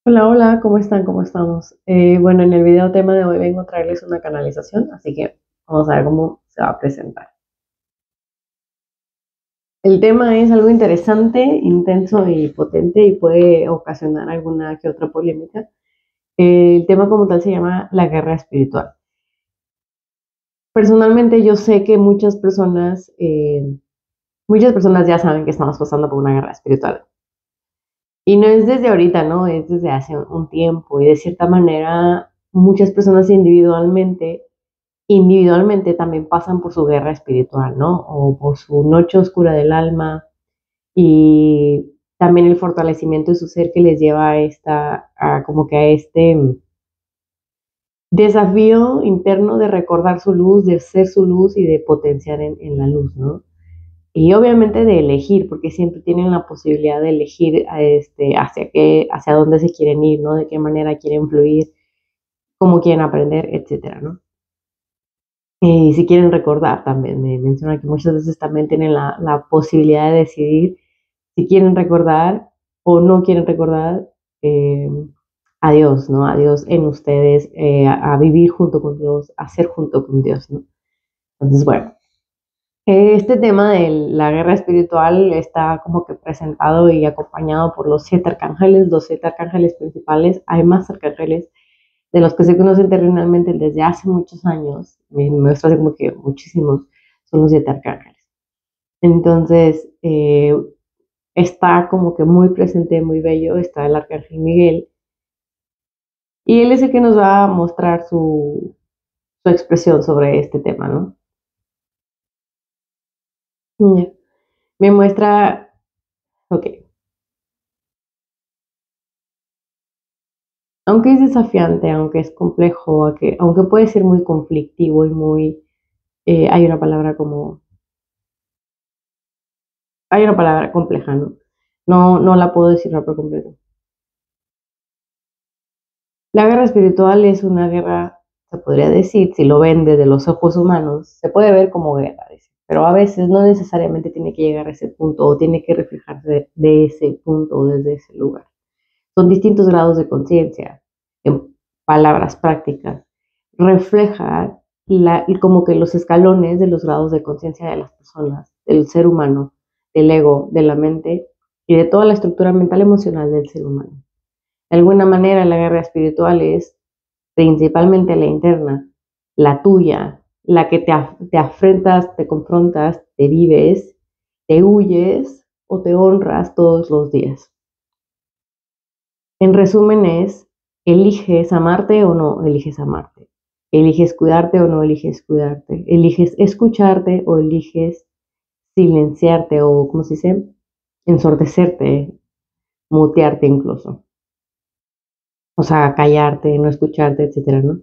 Hola, hola, ¿cómo están? ¿Cómo estamos? Bueno, en el video tema de hoy vengo a traerles una canalización, así que vamos a ver cómo se va a presentar. El tema es algo interesante, intenso y potente y puede ocasionar alguna que otra polémica. El tema como tal se llama la guerra espiritual. Personalmente yo sé que muchas personas ya saben que estamos pasando por una guerra espiritual. Y no es desde ahorita, ¿no? Es desde hace un tiempo y de cierta manera muchas personas individualmente también pasan por su guerra espiritual, ¿no? O por su noche oscura del alma y también el fortalecimiento de su ser que les lleva como que a este desafío interno de recordar su luz, de ser su luz y de potenciar en la luz, ¿no? Y obviamente de elegir, porque siempre tienen la posibilidad de elegir hacia dónde se quieren ir, ¿no? De qué manera quieren fluir, cómo quieren aprender, etcétera, ¿no? Y si quieren recordar también, me menciona que muchas veces también tienen la posibilidad de decidir si quieren recordar o no quieren recordar eh, a Dios, ¿no? A Dios en ustedes, a vivir junto con Dios, a ser junto con Dios, ¿no? Entonces, bueno, este tema de la guerra espiritual está como que presentado y acompañado por los 7 arcángeles principales. Hay más arcángeles de los que se conocen terrenalmente desde hace muchos años, nuestro hace como que muchísimos, son los 7 arcángeles. Entonces, está como que muy presente, muy bello, está el arcángel Miguel, y él es el que nos va a mostrar su expresión sobre este tema, ¿no? Ya. Me muestra, ok, aunque es desafiante, aunque es complejo, aunque puede ser muy conflictivo y hay una palabra hay una palabra compleja, ¿no? No la puedo decir por completo. La guerra espiritual es una guerra, se podría decir, si lo ven desde los ojos humanos, se puede ver como guerra, dice, pero a veces no necesariamente tiene que llegar a ese punto o tiene que reflejarse de ese punto o desde ese lugar. Son distintos grados de conciencia, en palabras prácticas. Refleja como que los escalones de los grados de conciencia de las personas, del ser humano, del ego, de la mente y de toda la estructura mental emocional del ser humano. De alguna manera, la guerra espiritual es principalmente la interna, la tuya, la que te afrentas, te confrontas, te vives, te huyes o te honras todos los días. En resumen es, eliges amarte o no eliges amarte. Eliges cuidarte o no eliges cuidarte. Eliges escucharte o eliges silenciarte o, ¿cómo se dice? Ensordecerte, mutearte incluso. O sea, callarte, no escucharte, etcétera, ¿no?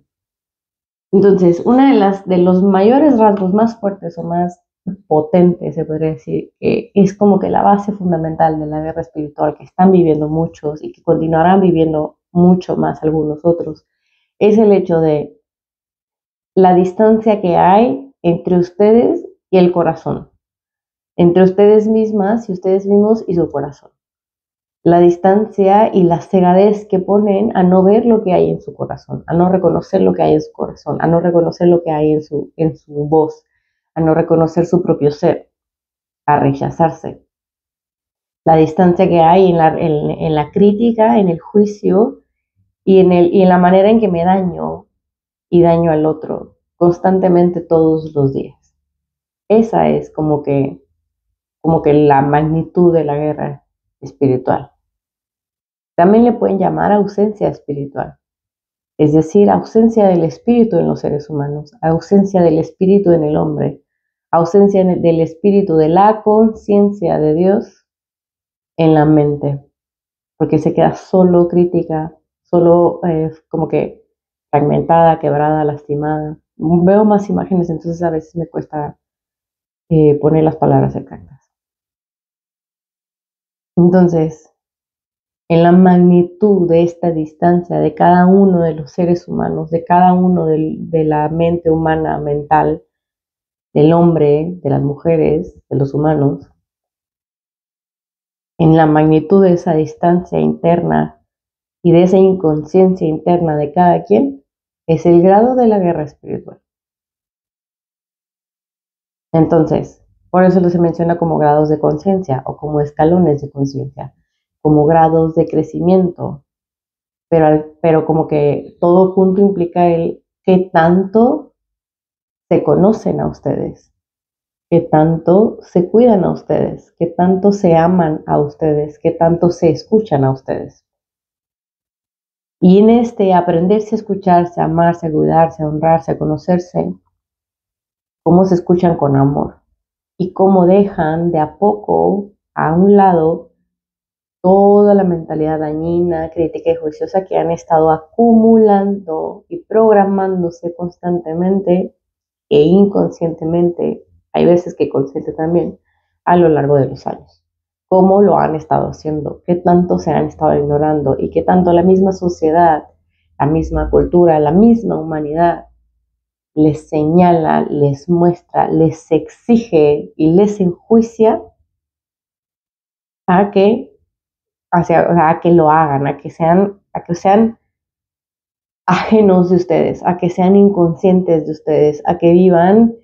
Entonces, una de los mayores rasgos más fuertes o más potentes, se podría decir, que es como que la base fundamental de la guerra espiritual que están viviendo muchos y que continuarán viviendo mucho más algunos otros, es el hecho de la distancia que hay entre ustedes y el corazón, entre ustedes mismas y ustedes mismos y su corazón. La distancia y la cegadez que ponen a no ver lo que hay en su corazón, a no reconocer lo que hay en su corazón, a no reconocer lo que hay en su voz, a no reconocer su propio ser, a rechazarse. La distancia que hay en la crítica, en el juicio y en la manera en que me daño y daño al otro constantemente todos los días. Esa es como que la magnitud de la guerra espiritual. También le pueden llamar ausencia espiritual, es decir, ausencia del espíritu en los seres humanos, ausencia del espíritu en el hombre, ausencia del espíritu de la conciencia de Dios en la mente, porque se queda solo crítica, solo como que fragmentada, quebrada, lastimada. Veo más imágenes, entonces a veces me cuesta poner las palabras exactas. Entonces, en la magnitud de esta distancia de cada uno de los seres humanos, de cada uno de la mente humana, mental, del hombre, de las mujeres, de los humanos, en la magnitud de esa distancia interna y de esa inconsciencia interna de cada quien es el grado de la guerra espiritual. Entonces, por eso se menciona como grados de conciencia o como escalones de conciencia, como grados de crecimiento, pero como que todo junto implica el qué tanto se conocen a ustedes, qué tanto se cuidan a ustedes, qué tanto se aman a ustedes, qué tanto se escuchan a ustedes. Y en este aprenderse a escucharse, a amarse, a cuidarse, a honrarse, a conocerse, cómo se escuchan con amor y cómo dejan de a poco a un lado toda la mentalidad dañina, crítica y juiciosa que han estado acumulando y programándose constantemente e inconscientemente, hay veces que consciente también, a lo largo de los años. ¿Cómo lo han estado haciendo? ¿Qué tanto se han estado ignorando? ¿Y qué tanto la misma sociedad, la misma cultura, la misma humanidad les señala, les muestra, les exige y les enjuicia a que, a que lo hagan, a que sean ajenos de ustedes, a que sean inconscientes de ustedes, a que vivan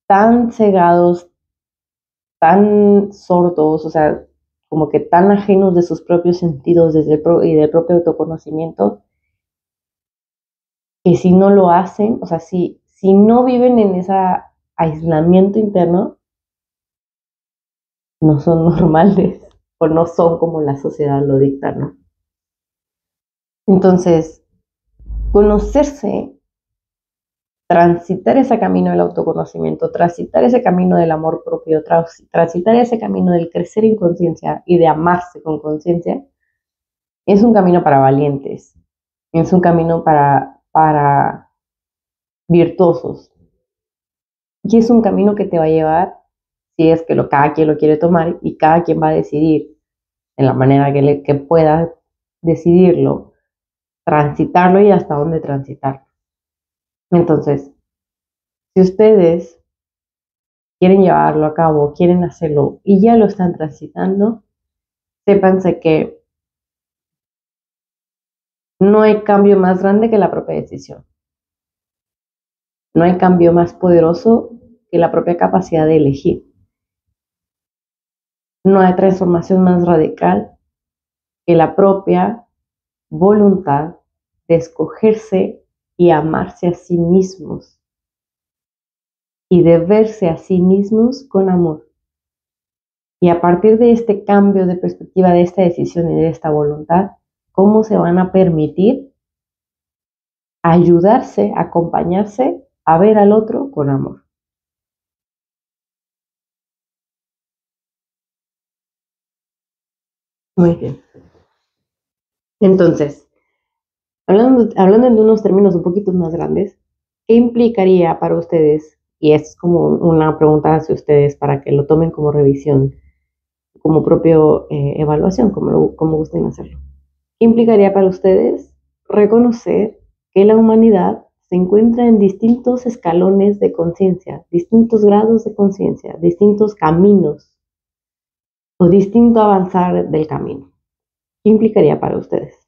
tan cegados, tan sordos, o sea, como que tan ajenos de sus propios sentidos y del propio autoconocimiento, que si no lo hacen, o sea, si no viven en ese aislamiento interno, no son normales o no son como la sociedad lo dicta, ¿no? Entonces, conocerse, transitar ese camino del autoconocimiento, transitar ese camino del amor propio, transitar ese camino del crecer en conciencia y de amarse con conciencia, es un camino para valientes, es un camino para virtuosos y es un camino que te va a llevar, si es que cada quien lo quiere tomar y cada quien va a decidir en la manera que pueda decidirlo, transitarlo y hasta dónde transitarlo. Entonces, si ustedes quieren llevarlo a cabo, quieren hacerlo y ya lo están transitando, sépanse que no hay cambio más grande que la propia decisión. No hay cambio más poderoso que la propia capacidad de elegir. No hay transformación más radical que la propia voluntad de escogerse y amarse a sí mismos y de verse a sí mismos con amor. Y a partir de este cambio de perspectiva, de esta decisión y de esta voluntad, ¿cómo se van a permitir ayudarse, acompañarse a ver al otro con amor? Muy bien. Entonces, hablando en unos términos un poquito más grandes, ¿qué implicaría para ustedes? Y es como una pregunta hacia ustedes para que lo tomen como revisión, como propio evaluación, como gusten hacerlo. ¿Qué implicaría para ustedes reconocer que la humanidad se encuentra en distintos escalones de conciencia, distintos grados de conciencia, distintos caminos o distinto avanzar del camino? ¿Qué implicaría para ustedes?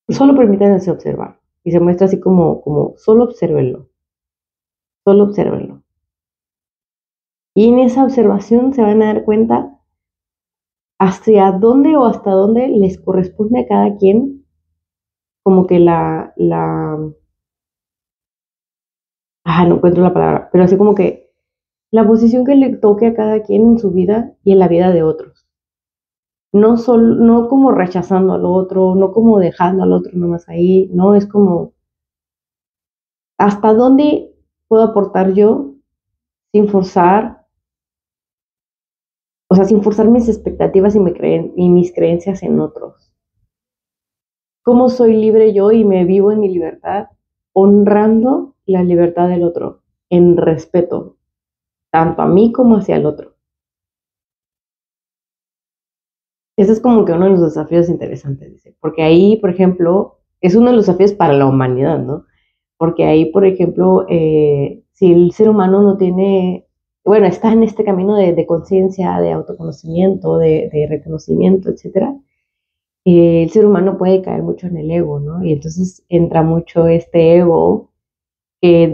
Solo permítanse observar y se muestra así como solo observenlo. Y en esa observación se van a dar cuenta hacia dónde o hasta dónde les corresponde a cada quien como que no encuentro la palabra, pero así como que la posición que le toque a cada quien en su vida y en la vida de otros. No como rechazando al otro, no como dejando al otro nomás ahí, no, es como hasta dónde puedo aportar yo sin forzar, o sea, sin forzar mis expectativas y mis creencias en otros. ¿Cómo soy libre yo y me vivo en mi libertad, honrando la libertad del otro, en respeto, tanto a mí como hacia el otro? Ese es como que uno de los desafíos interesantes, dice, porque ahí, por ejemplo, es uno de los desafíos para la humanidad, ¿no? Porque ahí, por ejemplo, si el ser humano no tiene bueno, está en este camino de conciencia, de autoconocimiento, de reconocimiento, etcétera, el ser humano puede caer mucho en el ego, ¿no? Y entonces entra mucho este ego que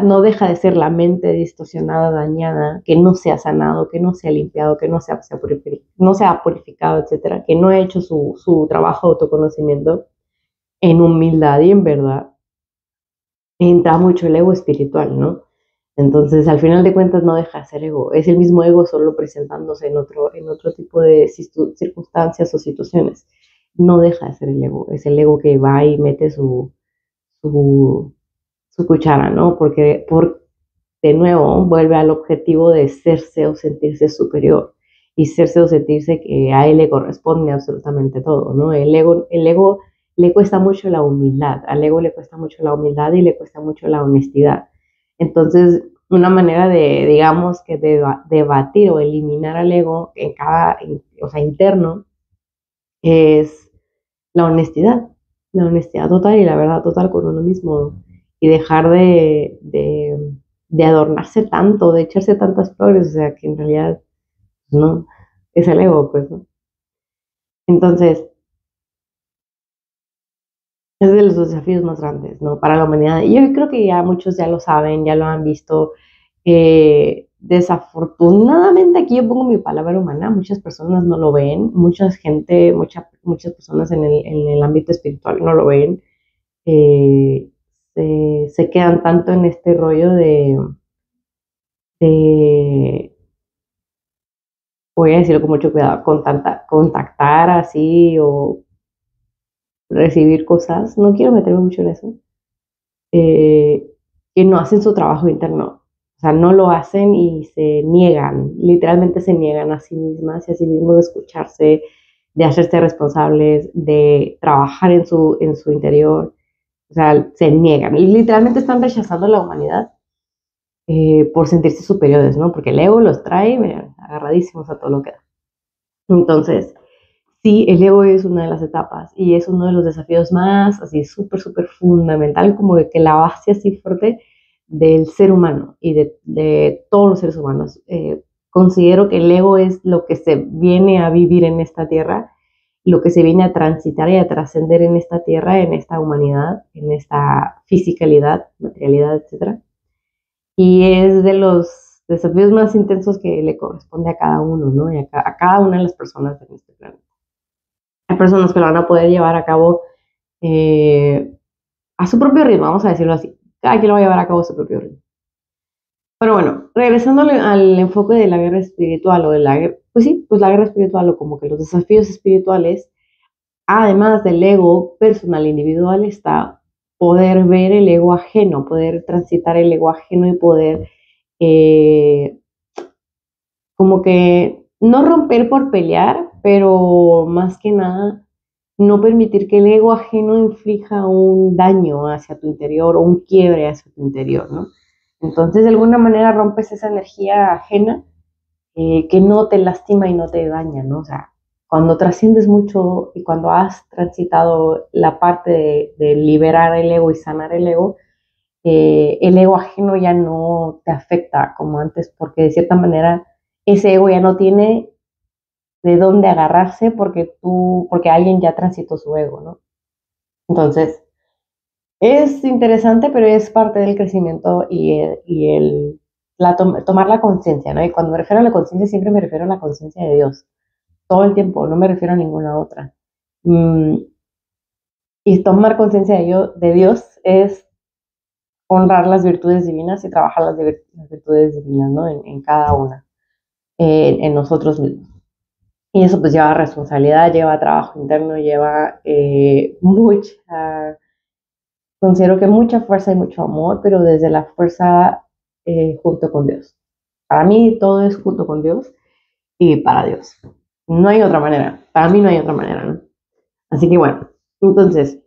no deja de ser la mente distorsionada, dañada, que no se ha sanado, que no se ha limpiado, que no se ha purificado, etcétera, que no ha hecho su trabajo de autoconocimiento en humildad y en verdad. Entra mucho el ego espiritual, ¿no? Entonces, al final de cuentas, no deja de ser ego. Es el mismo ego, solo presentándose en otro tipo de circunstancias o situaciones. No deja de ser el ego. Es el ego que va y mete su, su cuchara, ¿no? Porque de nuevo vuelve al objetivo de serse o sentirse superior. Y serse o sentirse que a él le corresponde absolutamente todo, ¿no? El ego le cuesta mucho la humildad. Al ego le cuesta mucho la humildad y le cuesta mucho la honestidad. Entonces, una manera de, digamos, que debatir o eliminar al ego o sea, interno, es la honestidad total y la verdad total con uno mismo y dejar de adornarse tanto, de echarse tantas flores, o sea, que en realidad no, es el ego, pues, ¿no? Entonces, es de los desafíos más grandes, ¿no? Para la humanidad. Y yo creo que ya muchos ya lo saben, ya lo han visto. Desafortunadamente, aquí yo pongo mi palabra humana, muchas personas no lo ven, muchas personas en el ámbito espiritual no lo ven. eh, se quedan tanto en este rollo de, voy a decirlo con mucho cuidado, contactar así o recibir cosas, no quiero meterme mucho en eso, eh, que no hacen su trabajo interno. O sea, no lo hacen y se niegan, literalmente se niegan a sí mismas y a sí mismos de escucharse, de hacerse responsables, de trabajar en su interior. O sea, se niegan y literalmente están rechazando la humanidad por sentirse superiores, ¿no? Porque el ego los trae, mira, agarradísimos a todo lo que da. Entonces, sí, el ego es una de las etapas y es uno de los desafíos más, así, súper, súper fundamental, como de que la base así fuerte del ser humano y de todos los seres humanos. Considero que el ego es lo que se viene a vivir en esta tierra, lo que se viene a transitar y a trascender en esta tierra, en esta humanidad, en esta fisicalidad, materialidad, etcétera. Y es de los desafíos más intensos que le corresponde a cada uno, ¿no? Y a cada una de las personas en este planeta. Hay personas que lo van a poder llevar a cabo eh, a su propio ritmo, vamos a decirlo así. Cada quien lo va a llevar a cabo a su propio ritmo. Pero bueno, regresando al enfoque de la guerra espiritual o de la guerra, pues sí, pues la guerra espiritual o como que los desafíos espirituales, además del ego personal individual, está poder ver el ego ajeno, poder transitar el ego ajeno y poder eh, como que no romper por pelear, pero más que nada no permitir que el ego ajeno inflija un daño hacia tu interior o un quiebre hacia tu interior, ¿no? Entonces, de alguna manera rompes esa energía ajena que no te lastima y no te daña, ¿no? O sea, cuando trasciendes mucho y cuando has transitado la parte de liberar el ego y sanar el ego ajeno ya no te afecta como antes, porque de cierta manera ese ego ya no tiene de dónde agarrarse porque alguien ya transitó su ego, ¿no? Entonces, es interesante, pero es parte del crecimiento tomar la conciencia, ¿no? Y cuando me refiero a la conciencia, siempre me refiero a la conciencia de Dios, todo el tiempo, no me refiero a ninguna otra. Mm, y tomar conciencia de Dios es honrar las virtudes divinas y trabajar las virtudes divinas, ¿no? En cada una, en nosotros mismos. Y eso pues lleva responsabilidad, lleva trabajo interno, lleva considero que mucha fuerza y mucho amor, pero desde la fuerza junto con Dios. Para mí todo es junto con Dios y para Dios. No hay otra manera. Para mí no hay otra manera, ¿no? Así que bueno, entonces,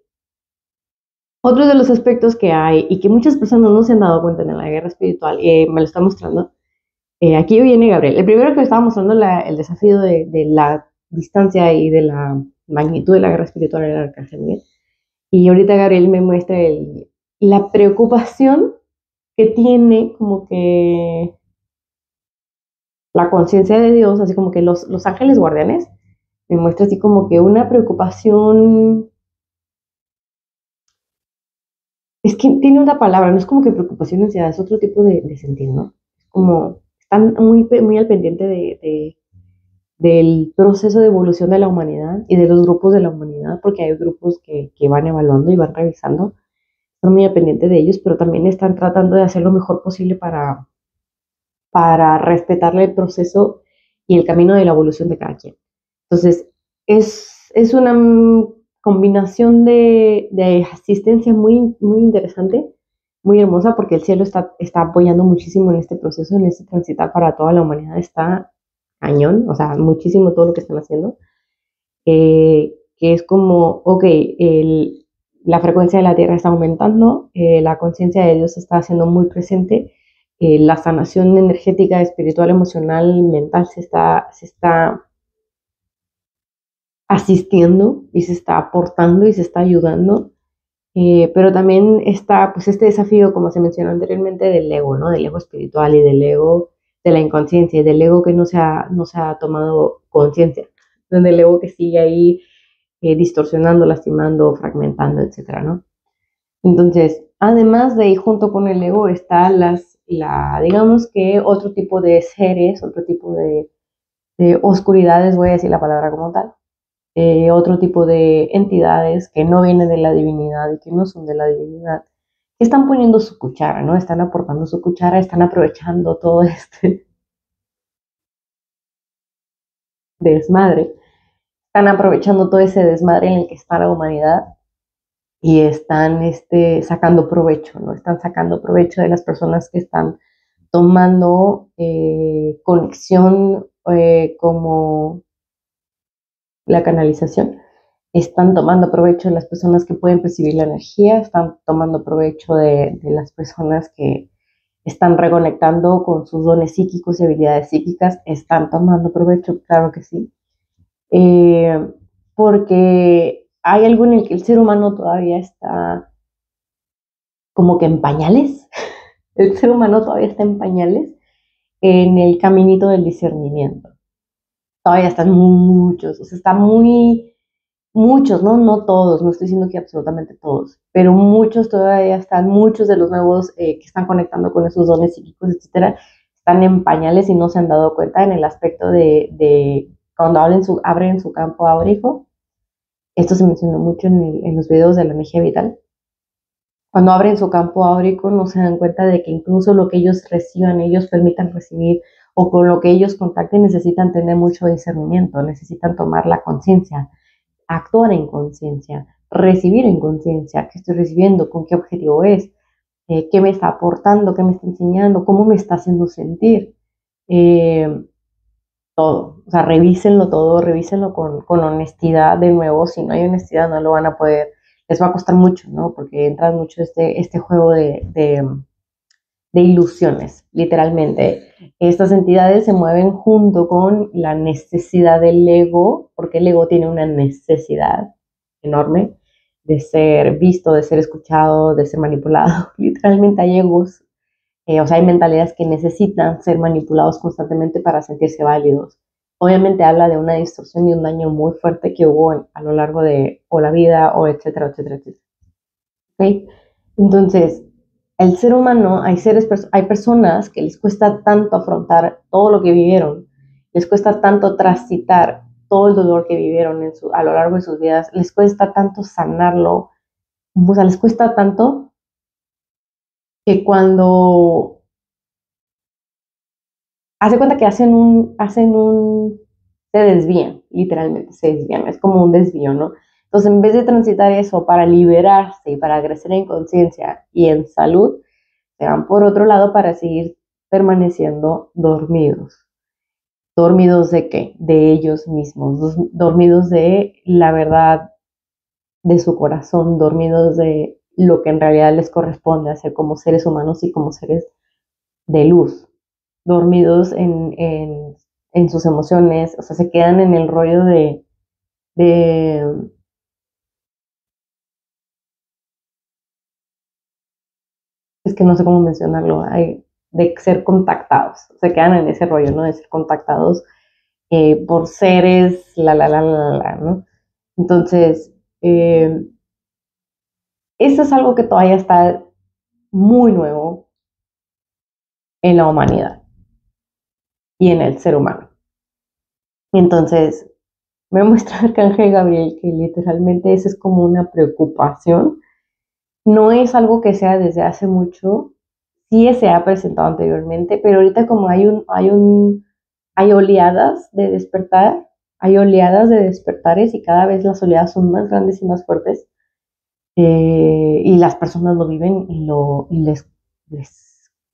otro de los aspectos que hay y que muchas personas no se han dado cuenta en la guerra espiritual, me lo está mostrando, aquí viene Gabriel. El primero que me estaba mostrando el desafío de la distancia y de la magnitud de la guerra espiritual era el Arcángel Miguel. Y ahorita Gabriel me muestra la preocupación que tiene como que la conciencia de Dios, así como que los ángeles guardianes, me muestra así como que una preocupación, es que tiene otra palabra, no es como que preocupación, ansiedad, es otro tipo de sentir, ¿no? Como están muy al pendiente del proceso de evolución de la humanidad y de los grupos de la humanidad, porque hay grupos que van evaluando y van revisando, están muy al pendiente de ellos, pero también están tratando de hacer lo mejor posible para respetarle el proceso y el camino de la evolución de cada quien. Entonces, es una combinación de asistencia muy interesante, muy hermosa, porque el cielo está apoyando muchísimo en este proceso, en este transitar para toda la humanidad. Está cañón, o sea, muchísimo todo lo que están haciendo. Que es como, ok, la frecuencia de la Tierra está aumentando, la conciencia de Dios está haciendo muy presente, la sanación energética, espiritual, emocional, mental se está asistiendo y se está aportando y se está ayudando, pero también está pues este desafío, como se mencionó anteriormente, del ego, ¿no? Del ego espiritual y del ego de la inconsciencia y del ego que no se ha tomado conciencia, donde el ego que sigue ahí distorsionando, lastimando, fragmentando, etcétera, ¿no? Entonces, además de ir junto con el ego está digamos que otro tipo de seres, otro tipo de oscuridades, voy a decir la palabra como tal, otro tipo de entidades que no vienen de la divinidad y que no son de la divinidad, que están poniendo su cuchara, ¿no? Están aportando su cuchara, están aprovechando todo este desmadre, están aprovechando todo ese desmadre en el que está la humanidad y están sacando provecho, ¿no? Están sacando provecho de las personas que están tomando conexión como la canalización, están tomando provecho de las personas que pueden percibir la energía, están tomando provecho de las personas que están reconectando con sus dones psíquicos y habilidades psíquicas, están tomando provecho, claro que sí, eh, porque hay algo en el que el ser humano todavía está como que en pañales, el ser humano todavía está en pañales en el caminito del discernimiento. Todavía están muchos, o sea, están muchos, ¿no? No todos, no estoy diciendo que absolutamente todos, pero muchos todavía están, muchos de los nuevos que están conectando con esos dones psíquicos, etcétera, están en pañales y no se han dado cuenta en el aspecto de cuando abren su campo áurico. Esto se mencionó mucho en los videos de la energía vital. Cuando abren su campo áurico no se dan cuenta de que incluso lo que ellos reciban, ellos permitan recibir o con lo que ellos contacten necesitan tener mucho discernimiento, necesitan tomar la conciencia, actuar en conciencia, recibir en conciencia, qué estoy recibiendo, con qué objetivo es, qué me está aportando, qué me está enseñando, cómo me está haciendo sentir. Eh, Todo, o sea, revísenlo todo, revísenlo con honestidad de nuevo, si no hay honestidad no lo van a poder, les va a costar mucho, ¿no? Porque entra mucho este juego de ilusiones, literalmente. Estas entidades se mueven junto con la necesidad del ego, porque el ego tiene una necesidad enorme de ser visto, de ser escuchado, de ser manipulado. Literalmente hay egos, o sea, hay mentalidades que necesitan ser manipulados constantemente para sentirse válidos. Obviamente habla de una distorsión y un daño muy fuerte que hubo a lo largo de o la vida o etcétera, etcétera, etcétera. ¿Okay? Entonces, el ser humano, hay personas que les cuesta tanto afrontar todo lo que vivieron, les cuesta tanto transitar todo el dolor que vivieron a lo largo de sus vidas, les cuesta tanto sanarlo, o sea, les cuesta tanto que cuando hace cuenta que se desvían, literalmente se desvían, es como un desvío, ¿no? Entonces, en vez de transitar eso para liberarse y para crecer en conciencia y en salud, se van por otro lado para seguir permaneciendo dormidos. ¿Dormidos de qué? De ellos mismos, dormidos de la verdad de su corazón, dormidos de lo que en realidad les corresponde hacer como seres humanos y como seres de luz, dormidos en sus emociones, o sea, se quedan en el rollo de es que no sé cómo mencionarlo, de ser contactados, se quedan en ese rollo, ¿no? De ser contactados por seres, ¿no? Entonces, eso es algo que todavía está muy nuevo en la humanidad y en el ser humano. Entonces, me muestra Arcángel Gabriel que literalmente esa es como una preocupación. No es algo que sea desde hace mucho, sí se ha presentado anteriormente, pero ahorita como hay oleadas de despertar, hay oleadas de despertares y cada vez las oleadas son más grandes y más fuertes, y las personas lo viven y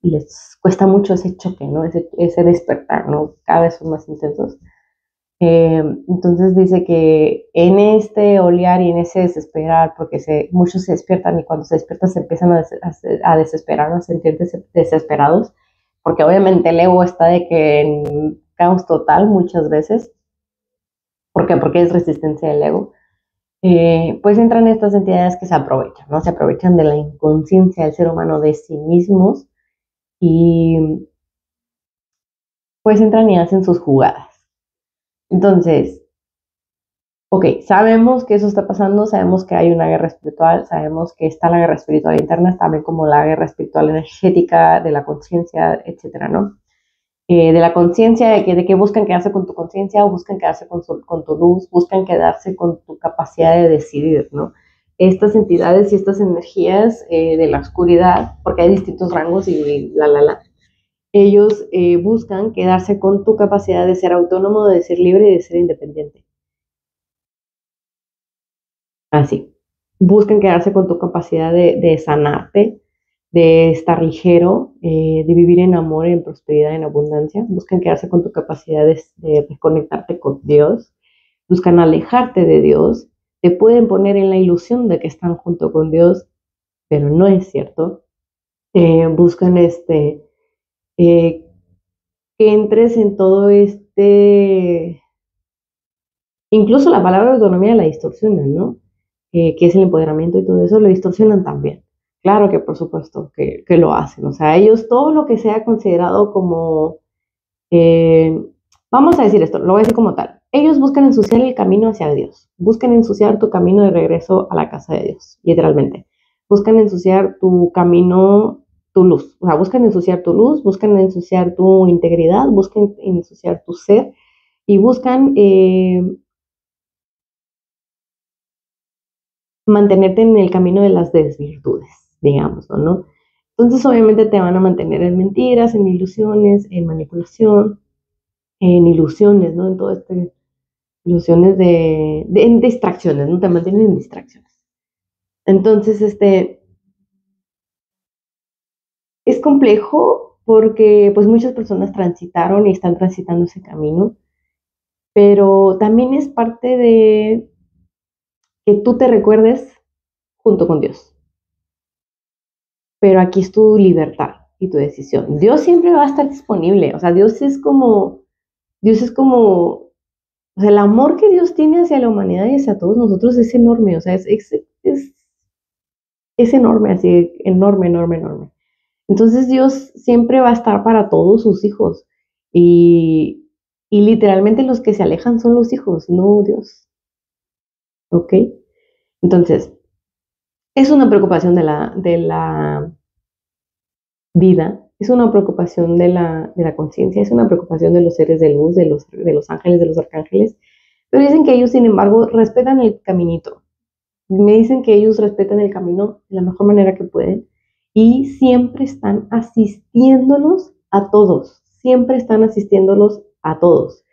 les cuesta mucho ese choque, ¿no? Ese despertar, ¿no? Cada vez son más intensos. Entonces dice que en este olear y en ese desesperar, porque muchos se despiertan y cuando se despiertan se empiezan a desesperar, a sentir desesperados, porque obviamente el ego está de que en caos total muchas veces. ¿Por qué? Porque es resistencia del ego. Pues entran estas entidades que se aprovechan, ¿no? Se aprovechan de la inconsciencia del ser humano, de sí mismos, y pues entran y hacen sus jugadas. Entonces, ok, sabemos que eso está pasando, sabemos que hay una guerra espiritual, sabemos que está la guerra espiritual interna, también como la guerra espiritual energética, de la conciencia, etcétera, ¿no? De la conciencia, de que buscan quedarse con tu conciencia o buscan quedarse con tu luz, buscan quedarse con tu capacidad de decidir, ¿no? Estas entidades y estas energías de la oscuridad, porque hay distintos rangos y ellos buscan quedarse con tu capacidad de ser autónomo, de ser libre y de ser independiente. Así. Buscan quedarse con tu capacidad de sanarte, de estar ligero, de vivir en amor, en prosperidad, en abundancia. Buscan quedarse con tu capacidad de reconectarte con Dios. Buscan alejarte de Dios. Te pueden poner en la ilusión de que están junto con Dios, pero no es cierto. Buscan que entres en todo incluso la palabra autonomía la distorsionan, ¿no? Que es el empoderamiento y todo eso, lo distorsionan también. Claro que por supuesto que lo hacen. O sea, ellos todo lo que sea considerado como, eh, vamos a decir esto, lo voy a decir como tal. Ellos buscan ensuciar el camino hacia Dios. Buscan ensuciar tu camino de regreso a la casa de Dios, literalmente. Buscan ensuciar tu camino, tu luz. O sea, buscan ensuciar tu luz, buscan ensuciar tu integridad, buscan ensuciar tu ser y buscan mantenerte en el camino de las desvirtudes, digamos, ¿no? Entonces, obviamente te van a mantener en mentiras, en ilusiones, en manipulación, en ilusiones, ¿no? En todo ilusiones en distracciones, ¿no? Te mantienen en distracciones. Entonces, es complejo porque pues muchas personas transitaron y están transitando ese camino, pero también es parte de que tú te recuerdes junto con Dios. Pero aquí es tu libertad y tu decisión. Dios siempre va a estar disponible, o sea, o sea, el amor que Dios tiene hacia la humanidad y hacia todos nosotros es enorme, o sea, es enorme, así, enorme, enorme, enorme. Entonces Dios siempre va a estar para todos sus hijos y literalmente los que se alejan son los hijos, no Dios, ¿ok? Entonces, es una preocupación de la vida, es una preocupación de la conciencia, es una preocupación de los seres de luz, de los ángeles, de los arcángeles, pero dicen que ellos, sin embargo, respetan el caminito. Me dicen que ellos respetan el camino de la mejor manera que pueden y siempre están asistiéndolos a todos, siempre están asistiéndolos a todos.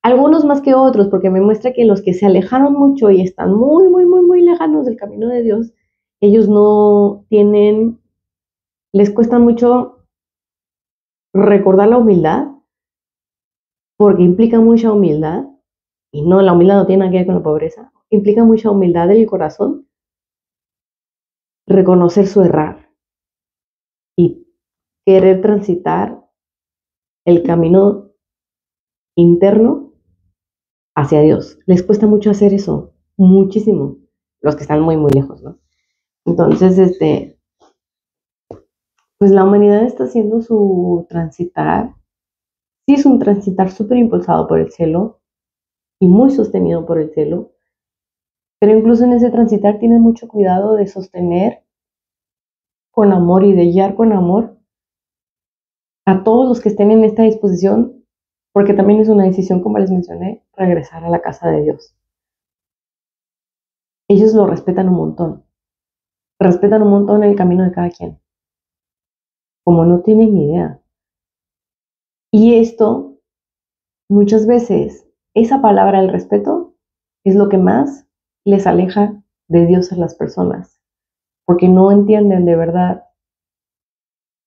Algunos más que otros, porque me muestra que los que se alejaron mucho y están muy, muy, muy, muy lejanos del camino de Dios, ellos no tienen, les cuesta mucho recordar la humildad, porque implica mucha humildad, y no, la humildad no tiene nada que ver con la pobreza, implica mucha humildad del corazón, reconocer su errar y querer transitar el camino interno hacia Dios. Les cuesta mucho hacer eso, muchísimo, los que están muy, muy lejos, ¿no? Entonces, pues la humanidad está haciendo su transitar. Sí, es un transitar súper impulsado por el cielo y muy sostenido por el cielo, pero incluso en ese transitar tienes mucho cuidado de sostener con amor y de guiar con amor a todos los que estén en esta disposición, porque también es una decisión, como les mencioné, regresar a la casa de Dios. Ellos lo respetan un montón el camino de cada quien, como no tienen ni idea. Y esto, muchas veces, esa palabra, el respeto, es lo que más les aleja de Dios a las personas, porque no entienden de verdad,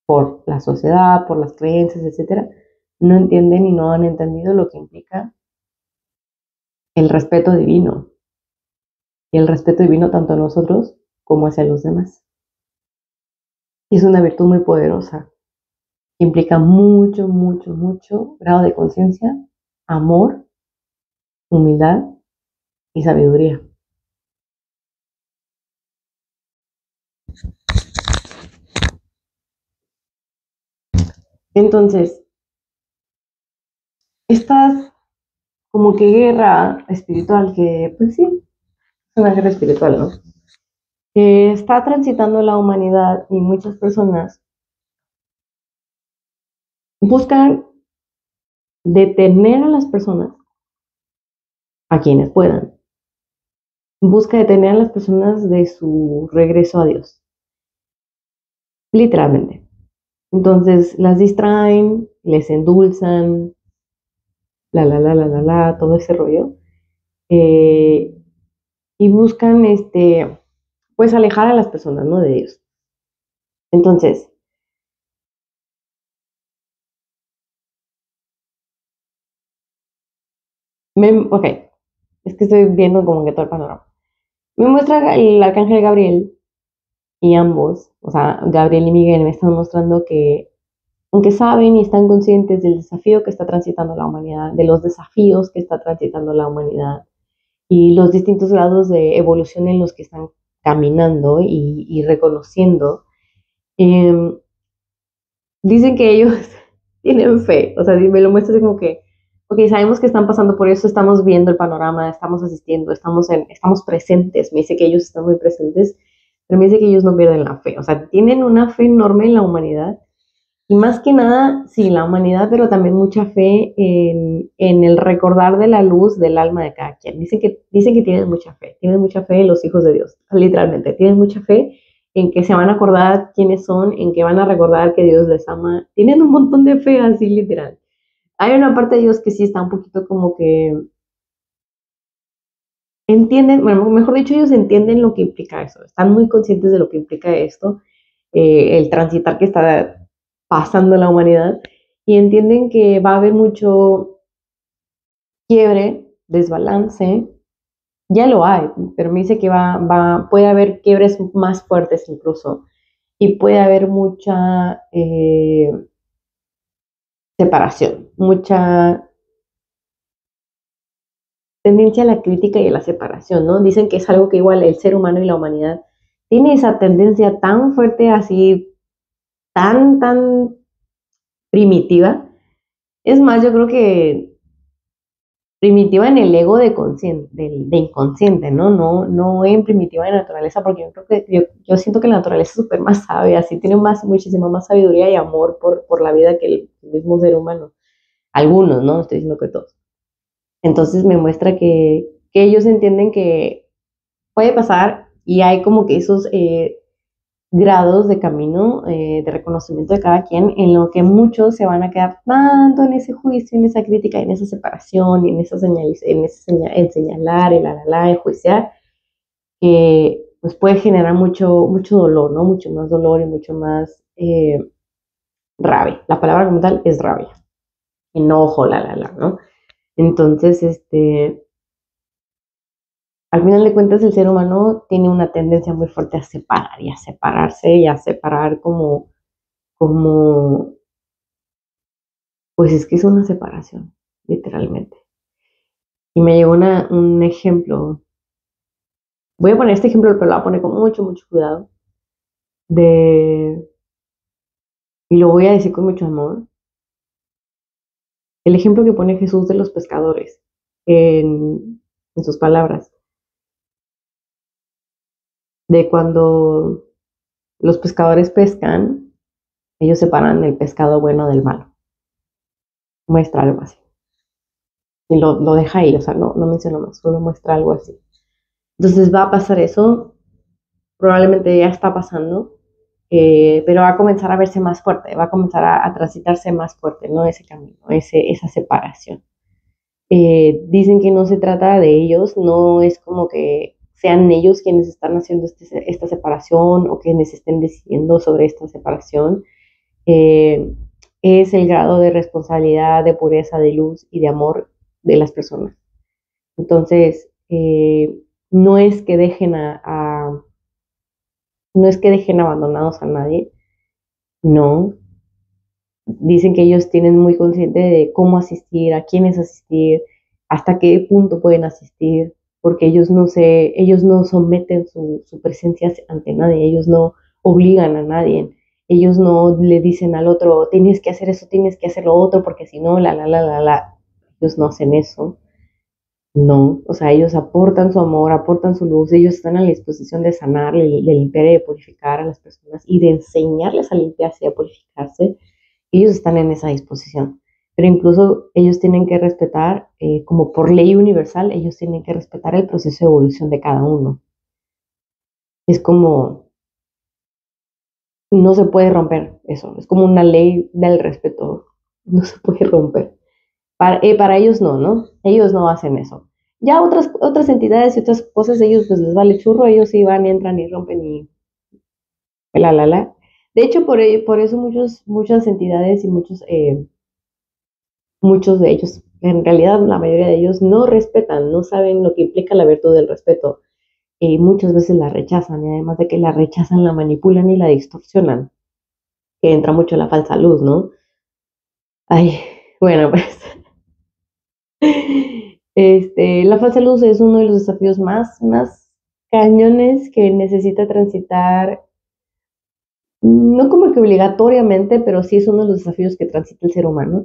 por la sociedad, por las creencias, etcétera, no entienden y no han entendido lo que implica el respeto divino, y el respeto divino tanto a nosotros como hacia los demás. Y es una virtud muy poderosa, que implica mucho, mucho, mucho grado de conciencia, amor, humildad y sabiduría. Entonces, esta como que guerra espiritual, que pues sí, es una guerra espiritual, ¿no? Que está transitando la humanidad y muchas personas buscan detener a las personas, a quienes puedan, busca detener a las personas de su regreso a Dios, literalmente. Entonces las distraen, les endulzan, todo ese rollo, eh, y buscan, pues alejar a las personas, ¿no? De Dios. Entonces, ok, es que estoy viendo como que todo el panorama. Me muestra el arcángel Gabriel y ambos, o sea, Gabriel y Miguel me están mostrando que aunque saben y están conscientes del desafío que está transitando la humanidad, de los desafíos que está transitando la humanidad y los distintos grados de evolución en los que están caminando y reconociendo, eh, dicen que ellos tienen fe, o sea, me lo muestran así como que, ok, sabemos que están pasando por eso, estamos viendo el panorama, estamos asistiendo, estamos presentes, me dice que ellos están muy presentes, pero me dice que ellos no pierden la fe, o sea, tienen una fe enorme en la humanidad. Y más que nada, sí, la humanidad, pero también mucha fe en el recordar de la luz del alma de cada quien. Dicen que tienen mucha fe en los hijos de Dios, literalmente, tienen mucha fe en que se van a acordar quiénes son, en que van a recordar que Dios les ama. Tienen un montón de fe así, literal. Hay una parte de Dios que sí está un poquito como que entienden, bueno, mejor dicho, ellos entienden lo que implica eso, están muy conscientes de lo que implica esto, el transitar que está pasando la humanidad, y entienden que va a haber mucho quiebre, desbalance, ya lo hay, pero me dice que puede haber quiebres más fuertes incluso, y puede haber mucha separación, mucha tendencia a la crítica y a la separación, ¿no? Dicen que es algo que igual el ser humano y la humanidad tiene esa tendencia tan fuerte, así, tan primitiva. Es más, yo creo que primitiva en el ego de inconsciente, ¿no? No en primitiva de naturaleza, porque yo creo que yo siento que la naturaleza es súper más sabia, así tiene muchísima más sabiduría y amor por la vida que el mismo ser humano. Algunos, ¿no? No estoy diciendo que todos. Entonces me muestra que ellos entienden que puede pasar y hay como que esos grados de camino de reconocimiento de cada quien, en lo que muchos se van a quedar tanto en ese juicio, en esa crítica, en esa separación, en esa en señalar, en juiciar, que pues puede generar mucho dolor, ¿no? Mucho más dolor y mucho más rabia. La palabra como tal es rabia, enojo, ¿no? Entonces, al final de cuentas, el ser humano tiene una tendencia muy fuerte a separar y a separarse y a separar como, pues es que es una separación, literalmente. Y me llegó un ejemplo, voy a poner este ejemplo, pero lo voy a poner con mucho cuidado, de y lo voy a decir con mucho amor, el ejemplo que pone Jesús de los pescadores en sus palabras, de cuando los pescadores pescan, ellos separan el pescado bueno del malo. Muestra algo así. Y lo deja ahí, o sea, no menciona más, solo muestra algo así. Entonces va a pasar eso, probablemente ya está pasando, pero va a comenzar a verse más fuerte, va a comenzar a transitarse más fuerte, ¿no? Ese camino, esa separación. Dicen que no se trata de ellos, no es como que sean ellos quienes están haciendo esta separación o quienes estén decidiendo sobre esta separación. Eh, es el grado de responsabilidad, de pureza, de luz y de amor de las personas. Entonces, no es que dejen no es que dejen abandonados a nadie, no. Dicen que ellos tienen muy consciente de cómo asistir, a quiénes asistir, hasta qué punto pueden asistir, porque ellos no someten su presencia ante nadie, ellos no obligan a nadie, ellos no le dicen al otro, tienes que hacer eso, tienes que hacer lo otro, porque si no, ellos no hacen eso. No, o sea, ellos aportan su amor, aportan su luz, ellos están a la disposición de sanar, de limpiar y de purificar a las personas y de enseñarles a limpiarse y a purificarse. Ellos están en esa disposición, pero incluso ellos tienen que respetar, como por ley universal, ellos tienen que respetar el proceso de evolución de cada uno. Es como, no se puede romper eso, es como una ley del respeto, no se puede romper. Para ellos no, ¿no? Ellos no hacen eso. Ya otras entidades y otras cosas, ellos pues les vale churro, ellos sí van, entran y rompen y la. De hecho, por eso muchas entidades y muchos de ellos, en realidad la mayoría de ellos no respetan, no saben lo que implica la virtud del respeto y muchas veces la rechazan y además de que la rechazan, la manipulan y la distorsionan, que entra mucho la falsa luz, ¿no? Ay, bueno, pues la falsa luz es uno de los desafíos más cañones que necesita transitar, no como que obligatoriamente, pero sí es uno de los desafíos que transita el ser humano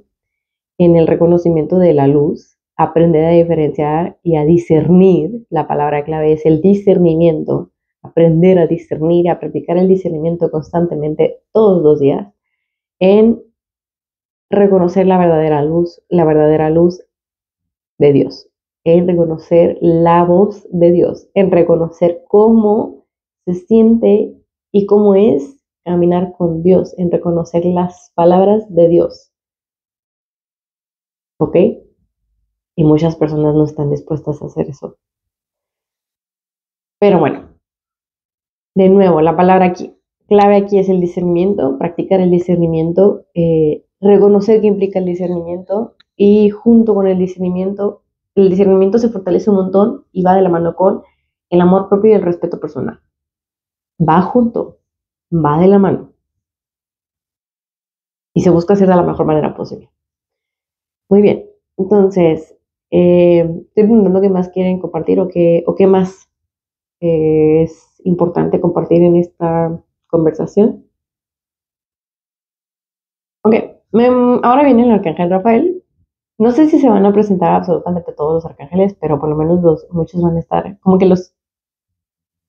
en el reconocimiento de la luz, aprender a diferenciar y a discernir. La palabra clave es el discernimiento, aprender a discernir y a practicar el discernimiento constantemente todos los días en reconocer la verdadera luz de Dios, en reconocer la voz de Dios, en reconocer cómo se siente y cómo es caminar con Dios, en reconocer las palabras de Dios, ¿ok? Y muchas personas no están dispuestas a hacer eso. Pero bueno, de nuevo, la palabra aquí, clave aquí es el discernimiento, practicar el discernimiento, reconocer qué implica el discernimiento y junto con el discernimiento se fortalece un montón y va de la mano con el amor propio y el respeto personal. Va junto, va de la mano y se busca hacer de la mejor manera posible. Muy bien, entonces, estoy preguntando qué más quieren compartir o qué más es importante compartir en esta conversación. Ok, ahora viene el arcángel Rafael. No sé si se van a presentar absolutamente todos los arcángeles, pero por lo menos muchos van a estar. Como que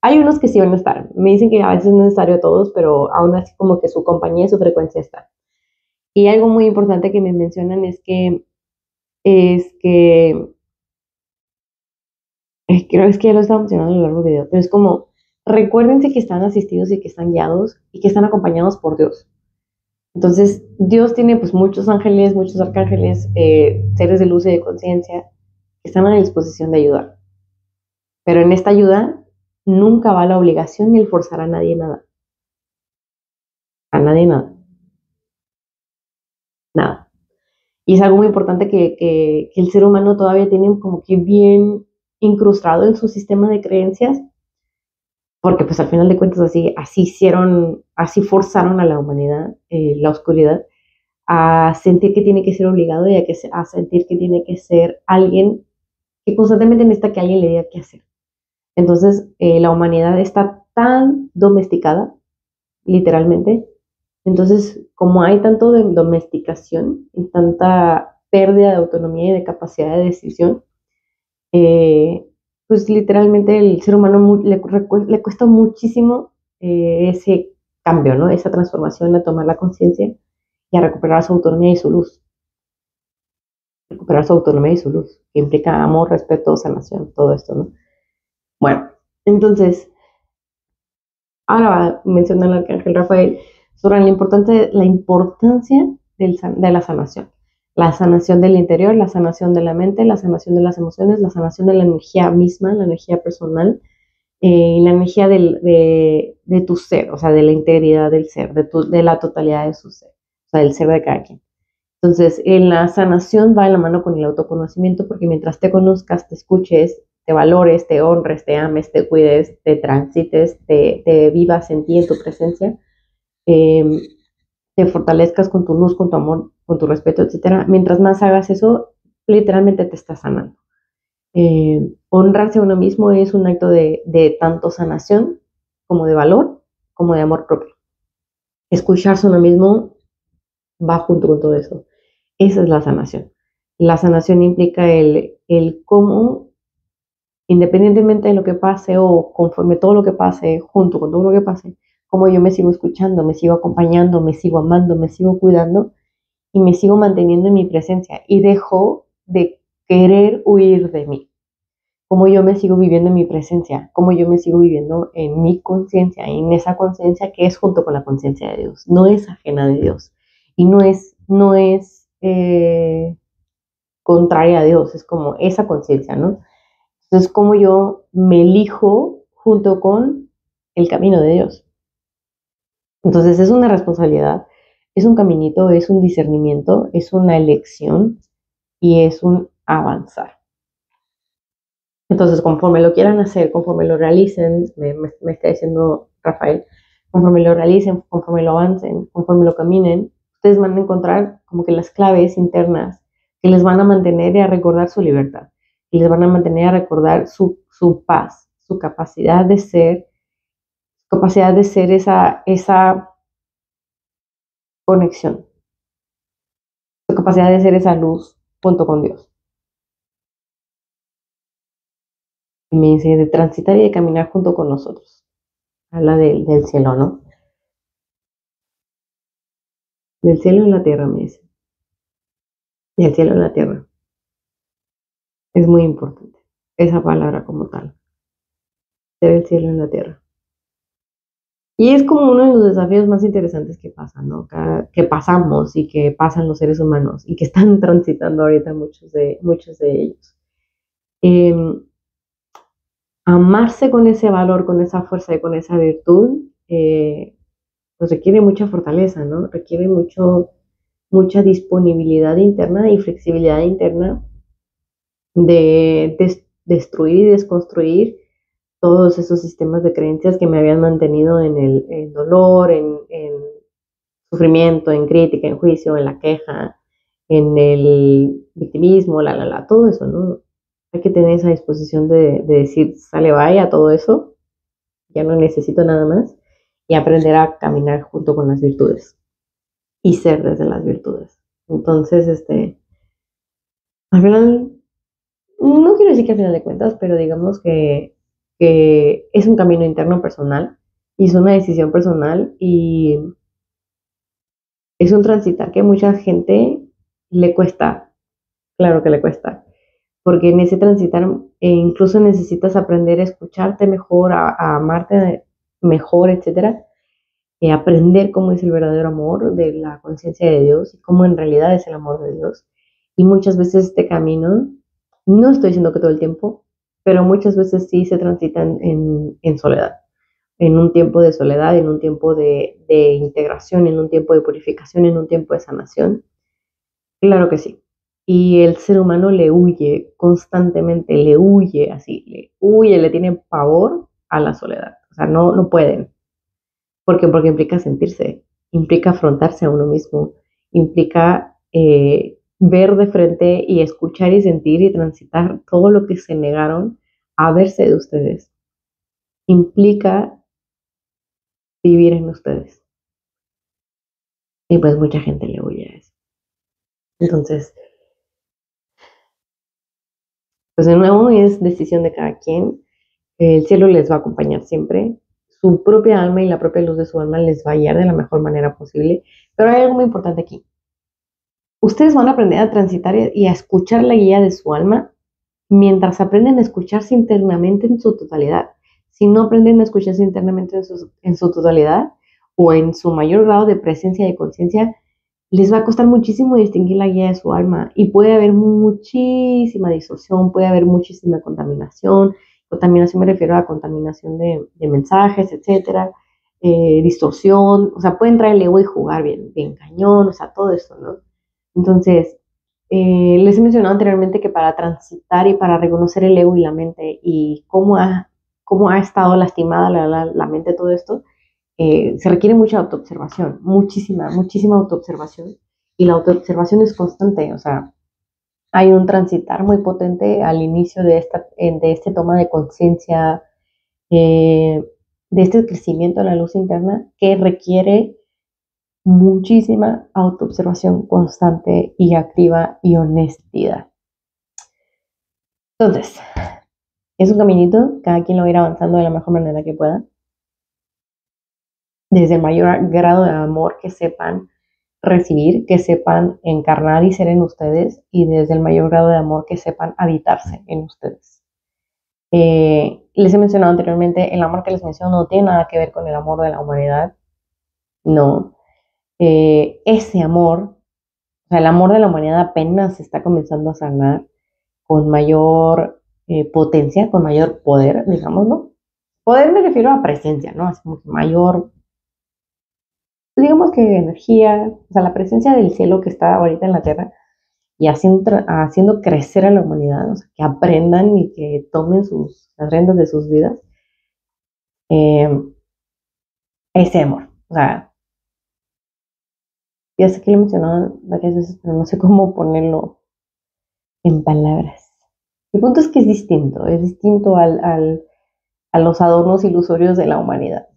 hay unos que sí van a estar. Me dicen que a veces no es necesario todos, pero aún así como que su compañía y su frecuencia está. Y algo muy importante que me mencionan es que, creo es que ya lo estaba mencionando a lo largo del video, pero es como, recuérdense que están asistidos y que están guiados y que están acompañados por Dios. Entonces, Dios tiene pues muchos ángeles, muchos arcángeles, seres de luz y de conciencia que están a la disposición de ayudar. Pero en esta ayuda nunca va la obligación ni el forzar a nadie nada. A nadie nada. Nada. Y es algo muy importante que el ser humano todavía tiene como que bien incrustado en su sistema de creencias, porque pues al final de cuentas así forzaron a la humanidad, la oscuridad, a sentir que tiene que ser obligado y a sentir que tiene que ser alguien que constantemente necesita que alguien le diga qué hacer. Entonces, la humanidad está tan domesticada, literalmente, Entonces, como hay tanto de domesticación y tanta pérdida de autonomía y de capacidad de decisión, eh, pues literalmente el ser humano le cuesta muchísimo ese cambio, ¿no? Esa transformación a tomar la conciencia y a recuperar su autonomía y su luz. Recuperar su autonomía y su luz, que implica amor, respeto, sanación, todo esto, ¿no? Bueno, entonces, ahora va a mencionar el arcángel Rafael sobre la importancia de la sanación. La sanación del interior, la sanación de la mente, la sanación de las emociones, la sanación de la energía misma, la energía personal, la energía de tu ser, o sea, de la integridad del ser, de la totalidad de su ser, o sea, del ser de cada quien. Entonces, en la sanación va de la mano con el autoconocimiento, porque mientras te conozcas, te escuches, te valores, te honres, te ames, te cuides, te transites, te vivas en ti, en tu presencia, eh, te fortalezcas con tu luz, con tu amor, con tu respeto, etcétera. Mientras más hagas eso, literalmente te estás sanando. Honrarse a uno mismo es un acto de tanto sanación como de valor, como de amor propio. Escucharse a uno mismo va junto con todo eso. Esa es la sanación. La sanación implica el cómo, independientemente de lo que pase o conforme todo lo que pase, junto con todo lo que pase, cómo yo me sigo escuchando, me sigo acompañando, me sigo amando, me sigo cuidando y me sigo manteniendo en mi presencia y dejo de querer huir de mí. Cómo yo me sigo viviendo en mi presencia, cómo yo me sigo viviendo en mi conciencia, en esa conciencia que es junto con la conciencia de Dios, no es ajena de Dios y no es contraria a Dios, es como esa conciencia, ¿no? Entonces, cómo yo me elijo junto con el camino de Dios. Entonces, es una responsabilidad, es un caminito, es un discernimiento, es una elección y es un avanzar. Entonces, conforme lo quieran hacer, conforme lo realicen, me está diciendo Rafael, conforme lo realicen, conforme lo avancen, conforme lo caminen, ustedes van a encontrar como que las claves internas que les van a mantener y a recordar su libertad, y les van a mantener a recordar su paz, su capacidad de ser esa conexión, su capacidad de ser esa luz junto con Dios. Y me dice de transitar y de caminar junto con nosotros. Habla del cielo, ¿no? Del cielo en la tierra, me dice. Del cielo en la tierra. Es muy importante. Esa palabra como tal. Ser el cielo en la tierra. Y es como uno de los desafíos más interesantes que pasan, ¿no? Que pasamos y que pasan los seres humanos y que están transitando ahorita muchos de ellos. Eh, Amarse con ese valor, con esa fuerza y con esa virtud, pues requiere mucha fortaleza, ¿no? Requiere mucha disponibilidad interna y flexibilidad interna de destruir y desconstruir todos esos sistemas de creencias que me habían mantenido en el dolor, en sufrimiento, en crítica, en juicio, en la queja, en el victimismo, todo eso, ¿no? Hay que tener esa disposición de decir, sale, vaya, todo eso, ya no necesito nada más, y aprender a caminar junto con las virtudes y ser desde las virtudes. Entonces, al final, no quiero decir que al final de cuentas, pero digamos que es un camino interno personal y es una decisión personal y es un transitar que a mucha gente le cuesta, claro que le cuesta, porque en ese transitar incluso necesitas aprender a escucharte mejor, a amarte mejor, etcétera, y aprender cómo es el verdadero amor de la conciencia de Dios y cómo en realidad es el amor de Dios. Y muchas veces este camino, no estoy diciendo que todo el tiempo, pero muchas veces sí se transitan en soledad, en un tiempo de soledad, en un tiempo de integración, en un tiempo de purificación, en un tiempo de sanación. Claro que sí. Y el ser humano le huye constantemente, le huye así, le huye, le tiene pavor a la soledad. O sea, no pueden. ¿Por qué? Porque implica sentirse, implica afrontarse a uno mismo, implica ver de frente y escuchar y sentir y transitar todo lo que se negaron a verse de ustedes. Implica vivir en ustedes. Y pues mucha gente le huye a eso. Entonces, pues de nuevo es decisión de cada quien. El cielo les va a acompañar siempre. Su propia alma y la propia luz de su alma les va a guiar de la mejor manera posible. Pero hay algo muy importante aquí. Ustedes van a aprender a transitar y a escuchar la guía de su alma mientras aprenden a escucharse internamente en su totalidad. Si no aprenden a escucharse internamente en su totalidad o en su mayor grado de presencia y de conciencia, les va a costar muchísimo distinguir la guía de su alma y puede haber muchísima distorsión, puede haber muchísima contaminación. Contaminación me refiero a contaminación de mensajes, etcétera, distorsión, o sea, puede entrar el ego y jugar bien, bien cañón, o sea, todo esto, ¿no? Entonces, les he mencionado anteriormente que para transitar y para reconocer el ego y la mente y cómo ha estado lastimada la mente todo esto, se requiere mucha autoobservación, muchísima, muchísima autoobservación. Y la autoobservación es constante, o sea, hay un transitar muy potente al inicio de este toma de conciencia, eh, de este crecimiento de la luz interna que requiere muchísima autoobservación constante y activa y honestidad. Entonces, es un caminito, cada quien lo va a ir avanzando de la mejor manera que pueda, desde el mayor grado de amor que sepan recibir, que sepan encarnar y ser en ustedes, y desde el mayor grado de amor que sepan habitarse en ustedes. Les he mencionado anteriormente, el amor que les menciono no tiene nada que ver con el amor de la humanidad, no. Ese amor, o sea, el amor de la humanidad apenas se está comenzando a sanar con mayor potencia, con mayor poder, digamos, ¿no? Poder me refiero a presencia, ¿no? Así como que mayor, digamos que energía, o sea, la presencia del cielo que está ahorita en la tierra y haciendo crecer a la humanidad, o sea, que aprendan y que tomen las riendas de sus vidas, eh, ese amor. O sea, ya sé que lo he mencionado varias veces, pero no sé cómo ponerlo en palabras. El punto es que es distinto a los adornos ilusorios de la humanidad,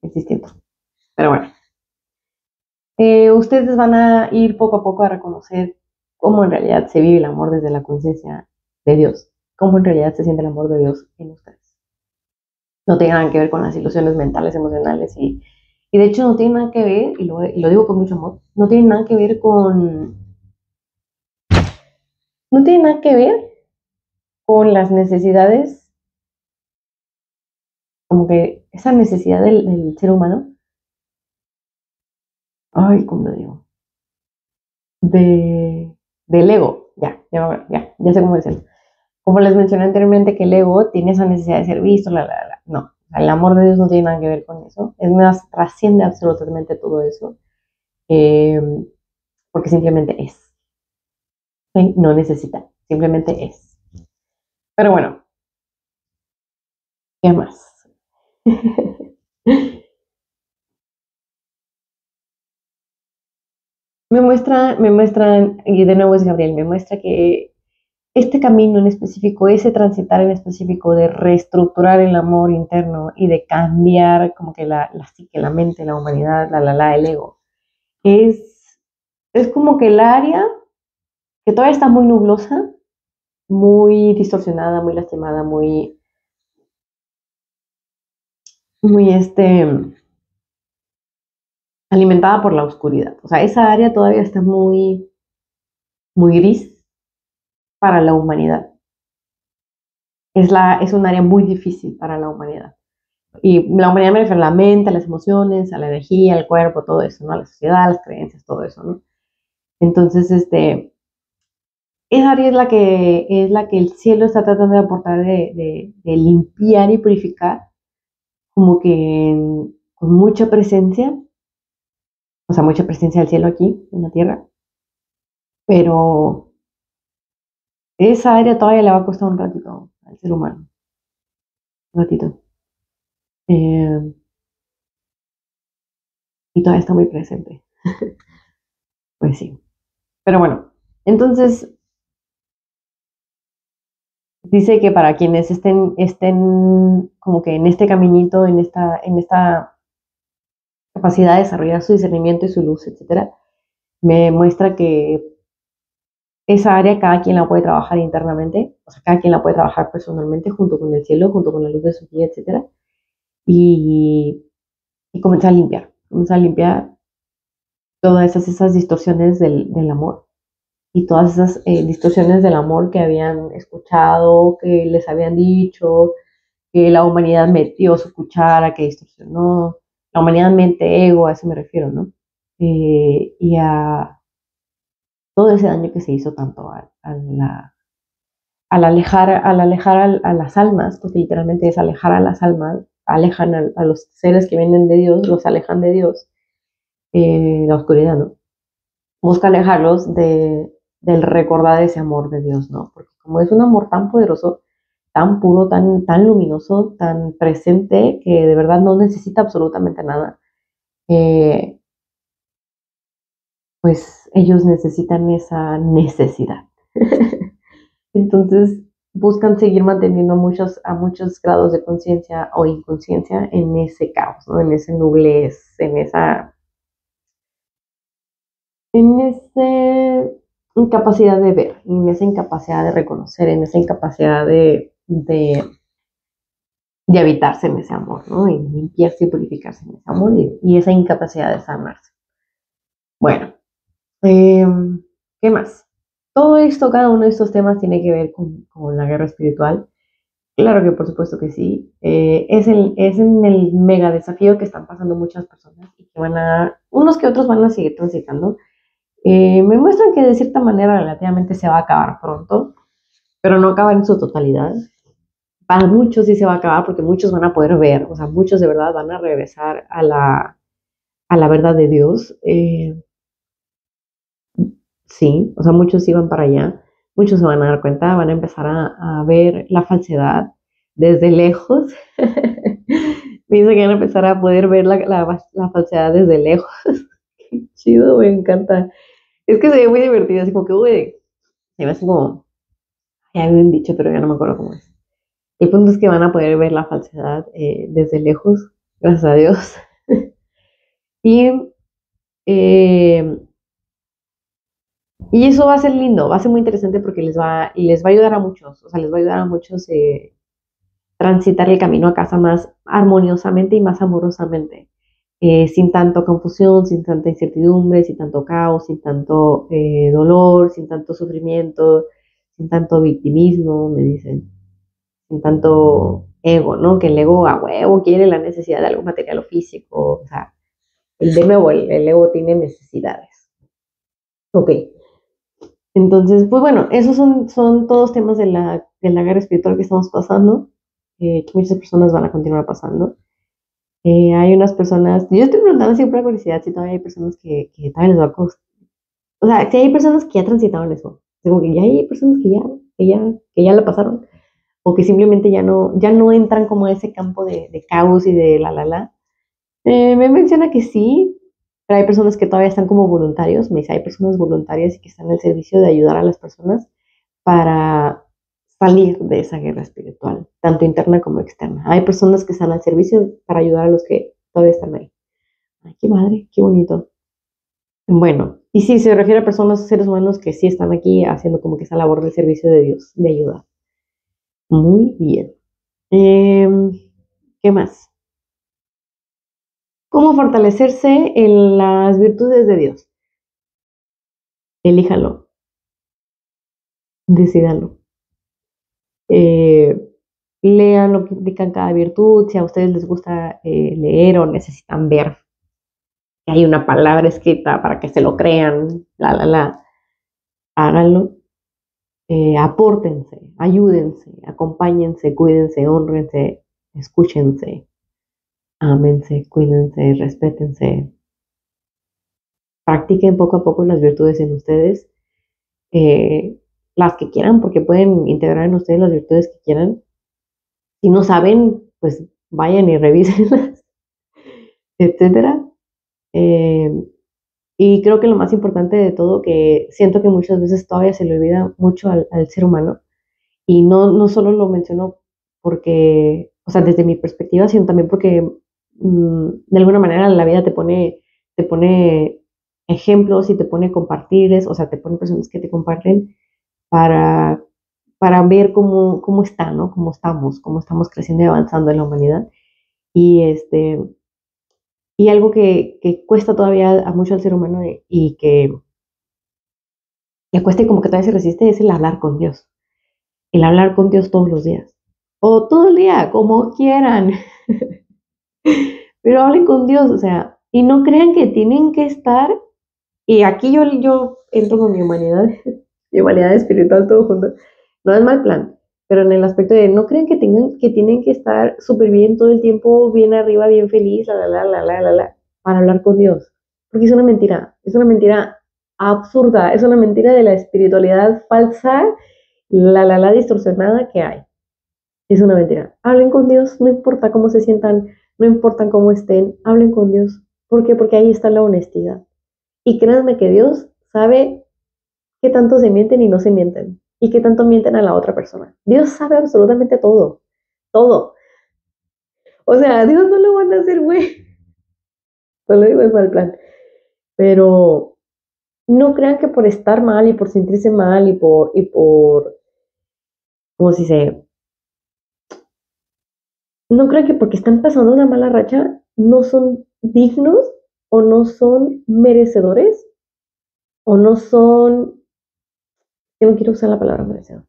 es distinto. Pero bueno, ustedes van a ir poco a poco a reconocer cómo en realidad se vive el amor desde la conciencia de Dios, cómo en realidad se siente el amor de Dios en ustedes. No tiene nada que ver con las ilusiones mentales, emocionales y de hecho no tiene nada que ver, y lo digo con mucho amor, no tiene nada que ver no tiene nada que ver con las necesidades, como que esa necesidad del ser humano, ay, ¿cómo lo digo? Del ego, ya sé cómo decirlo. Como les mencioné anteriormente, que el ego tiene esa necesidad de ser visto, no, el amor de Dios no tiene nada que ver con eso, es más, trasciende absolutamente todo eso, eh, porque simplemente es, ¿sí? No necesita, simplemente es. Pero bueno, ¿qué más? Me muestran, y de nuevo es Gabriel, me muestra que este camino en específico, ese transitar en específico de reestructurar el amor interno y de cambiar como que la psique, la mente, la humanidad, el ego, es, es como que el área que todavía está muy nublosa, muy distorsionada, muy lastimada, muy alimentada por la oscuridad. O sea, esa área todavía está muy gris para la humanidad. Es un área muy difícil para la humanidad. Y la humanidad me refiero a la mente, a las emociones, a la energía, al cuerpo, todo eso, ¿no? A la sociedad, las creencias, todo eso, ¿no? Entonces, esa área es la que el cielo está tratando de aportar, de limpiar y purificar, como que con mucha presencia, o sea, mucha presencia del cielo aquí, en la tierra, pero esa área todavía le va a costar un ratito al ser humano, un ratito. Eh, y todavía está muy presente, pues sí. Pero bueno, entonces dice que para quienes estén como que en este caminito, en esta capacidad de desarrollar su discernimiento y su luz, etcétera, me muestra que esa área cada quien la puede trabajar internamente, o sea, cada quien la puede trabajar personalmente junto con el cielo, junto con la luz de su guía, etcétera, y, y comenzar a limpiar todas esas distorsiones del amor y todas esas distorsiones del amor que habían escuchado, que les habían dicho, que la humanidad metió su cuchara, que distorsionó, la humanidad mente ego, a eso me refiero, ¿no? Y a todo ese daño que se hizo tanto al alejar a las almas, porque literalmente es alejar a las almas, alejan a los seres que vienen de Dios, los alejan de Dios, la oscuridad, ¿no? Busca alejarlos del recordar ese amor de Dios, ¿no? Porque como es un amor tan poderoso, tan puro, tan luminoso, tan presente, que de verdad no necesita absolutamente nada, eh, pues ellos necesitan esa necesidad. Entonces buscan seguir manteniendo a muchos grados de conciencia o inconsciencia en ese caos, ¿no? En ese nublez, en esa incapacidad de ver, en esa incapacidad de reconocer, en esa incapacidad de habitarse en ese amor, ¿no? Y limpiarse y purificarse en ese amor y esa incapacidad de sanarse. Bueno, eh, ¿qué más? Todo esto, cada uno de estos temas tiene que ver con la guerra espiritual. Claro que por supuesto que sí. Es en el mega desafío que están pasando muchas personas y que unos que otros van a seguir transitando. Me muestran que de cierta manera relativamente se va a acabar pronto, pero no acaba en su totalidad. Para muchos sí se va a acabar porque muchos van a poder ver, o sea, muchos de verdad van a regresar a la verdad de Dios. Sí, o sea, muchos sí van para allá, muchos se van a dar cuenta, van a empezar a ver la falsedad desde lejos. Me dice que van a empezar a poder ver la falsedad desde lejos. Qué chido, me encanta. Es que se ve muy divertido, así como que, uy, se ve así como, ya había un dicho, pero ya no me acuerdo cómo es. El punto es que van a poder ver la falsedad desde lejos, gracias a Dios. Y, eh, y eso va a ser lindo, va a ser muy interesante porque les va a ayudar a muchos, o sea, les va a ayudar a muchos transitar el camino a casa más armoniosamente y más amorosamente, sin tanto confusión, sin tanta incertidumbre, sin tanto caos, sin tanto dolor, sin tanto sufrimiento, sin tanto victimismo, me dicen, sin tanto ego, ¿no? Que el ego a huevo quiere la necesidad de algo material o físico, o sea, de nuevo, el ego tiene necesidades. Ok, entonces, pues bueno, esos son todos temas de la guerra espiritual que estamos pasando, que muchas personas van a continuar pasando. Hay unas personas, yo estoy preguntando siempre por curiosidad si todavía hay personas que todavía les va a costar. O sea, si hay personas que ya transitaron eso, como que ya hay personas que ya la pasaron, o que simplemente ya no entran como a ese campo de caos y de la. Me menciona que sí, pero hay personas que todavía están como voluntarios. Me dice, hay personas voluntarias y que están en el servicio de ayudar a las personas para salir de esa guerra espiritual, tanto interna como externa. Hay personas que están al servicio para ayudar a los que todavía están ahí. Ay, qué madre, qué bonito. Bueno, y sí, se refiere a personas, seres humanos que sí están aquí haciendo como que esa labor del servicio de Dios, de ayuda. Muy bien. ¿Qué más? ¿Cómo fortalecerse en las virtudes de Dios? Elíjalo, decídanlo. Eh, Lean lo que indican cada virtud, si a ustedes les gusta leer o necesitan ver que hay una palabra escrita para que se lo crean, háganlo. Apórtense, ayúdense, acompáñense, cuídense, honrense, escúchense, ámense, cuídense, respétense. Practiquen poco a poco las virtudes en ustedes, eh, las que quieran, porque pueden integrar en ustedes las virtudes que quieran. Si no saben, pues vayan y revísenlas, etcétera. Eh, y creo que lo más importante de todo, que siento que muchas veces todavía se le olvida mucho al ser humano, y no solo lo menciono porque, o sea, desde mi perspectiva, sino también porque de alguna manera la vida te pone ejemplos y te pone compartires, o sea, te pone personas que te comparten para, para ver cómo está, ¿no? Cómo estamos creciendo y avanzando en la humanidad. Y, y algo que cuesta todavía a mucho al ser humano y que le cuesta y como que todavía se resiste es el hablar con Dios. El hablar con Dios todos los días. O todo el día, como quieran. Pero hablen con Dios, o sea, y no crean que tienen que estar, y aquí yo entro con mi humanidad espiritual todo junto, no es mal plan, pero en el aspecto de no crean que tienen que estar súper bien todo el tiempo, bien arriba, bien feliz, para hablar con Dios, porque es una mentira absurda, es una mentira de la espiritualidad falsa, distorsionada que hay. Es una mentira. Hablen con Dios, no importa cómo se sientan, no importa cómo estén, hablen con Dios. ¿Por qué? Porque ahí está la honestidad. Y créanme que Dios sabe qué tanto se mienten y no se mienten. Y qué tanto mienten a la otra persona. Dios sabe absolutamente todo. Todo. O sea, a Dios no lo van a hacer, güey. No lo digo en mal plan. Pero no crean que por estar mal y por sentirse mal ¿cómo se dice? No crean que porque están pasando una mala racha no son dignos o no son merecedores o no son, yo no quiero usar la palabra merecedor,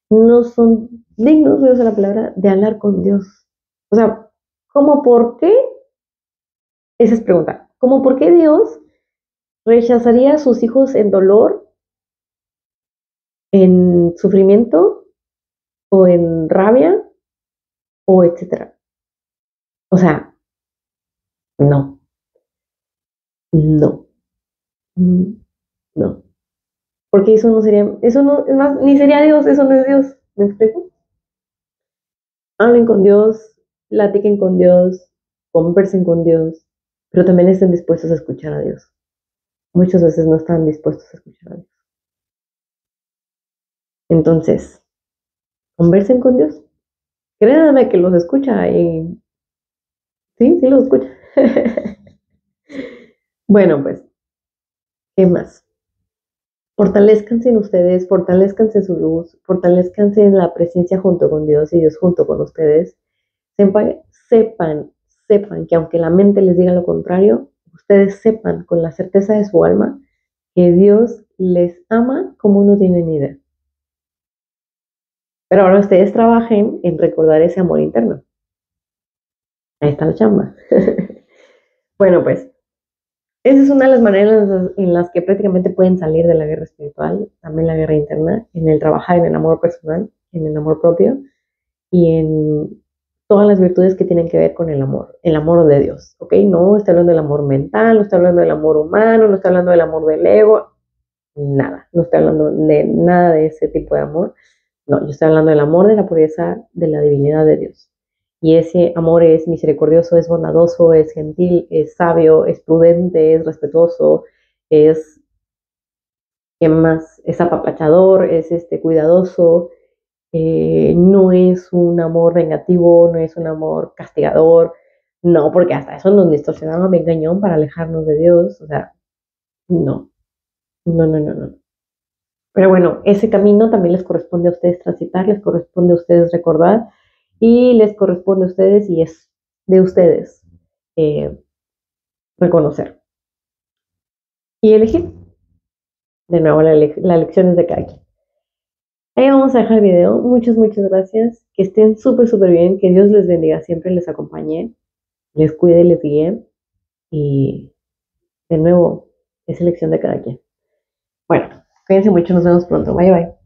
no son dignos, voy a usar la palabra, de hablar con Dios. O sea, ¿cómo por qué? Esa es pregunta. ¿Cómo por qué Dios rechazaría a sus hijos en dolor, en sufrimiento o en rabia o etcétera? O sea, no, no, no. Porque eso no sería, eso no, es más, ni sería Dios, eso no es Dios. ¿Me explico? Hablen con Dios, platiquen con Dios, conversen con Dios, pero también estén dispuestos a escuchar a Dios. Muchas veces no están dispuestos a escuchar a Dios. Entonces, conversen con Dios. Créanme que los escucha y sí, sí los escucha. Bueno, pues, ¿qué más? Fortalezcanse en ustedes, fortalezcanse en su luz, fortalezcanse en la presencia junto con Dios y Dios junto con ustedes. Sepan, sepan, sepan que aunque la mente les diga lo contrario, ustedes sepan con la certeza de su alma que Dios les ama como no tienen ni idea. Pero ahora ustedes trabajen en recordar ese amor interno. Ahí está la chamba. Bueno, pues esa es una de las maneras en las que prácticamente pueden salir de la guerra espiritual, también la guerra interna, en el trabajar en el amor personal, en el amor propio y en todas las virtudes que tienen que ver con el amor de Dios, ¿ok? No estoy hablando del amor mental, no estoy hablando del amor humano, no estoy hablando del amor del ego, nada, no estoy hablando de nada de ese tipo de amor, no, yo estoy hablando del amor de la pureza, de la divinidad de Dios. Y ese amor es misericordioso, es bondadoso, es gentil, es sabio, es prudente, es respetuoso, es, ¿qué más? Es apapachador, es cuidadoso, no es un amor vengativo, no es un amor castigador, no, porque hasta eso nos distorsionamos bien cañón para alejarnos de Dios, o sea, no, no, no, no, no. Pero bueno, ese camino también les corresponde a ustedes transitar, les corresponde a ustedes recordar y les corresponde a ustedes y es de ustedes eh, reconocer y elegir. De nuevo, la elección es de cada quien. Ahí vamos a dejar el video. Muchas, muchas gracias. Que estén súper, súper bien. Que Dios les bendiga siempre, les acompañe, les cuide, les guíe. Y de nuevo, es elección de cada quien. Bueno, cuídense mucho. Nos vemos pronto. Bye, bye.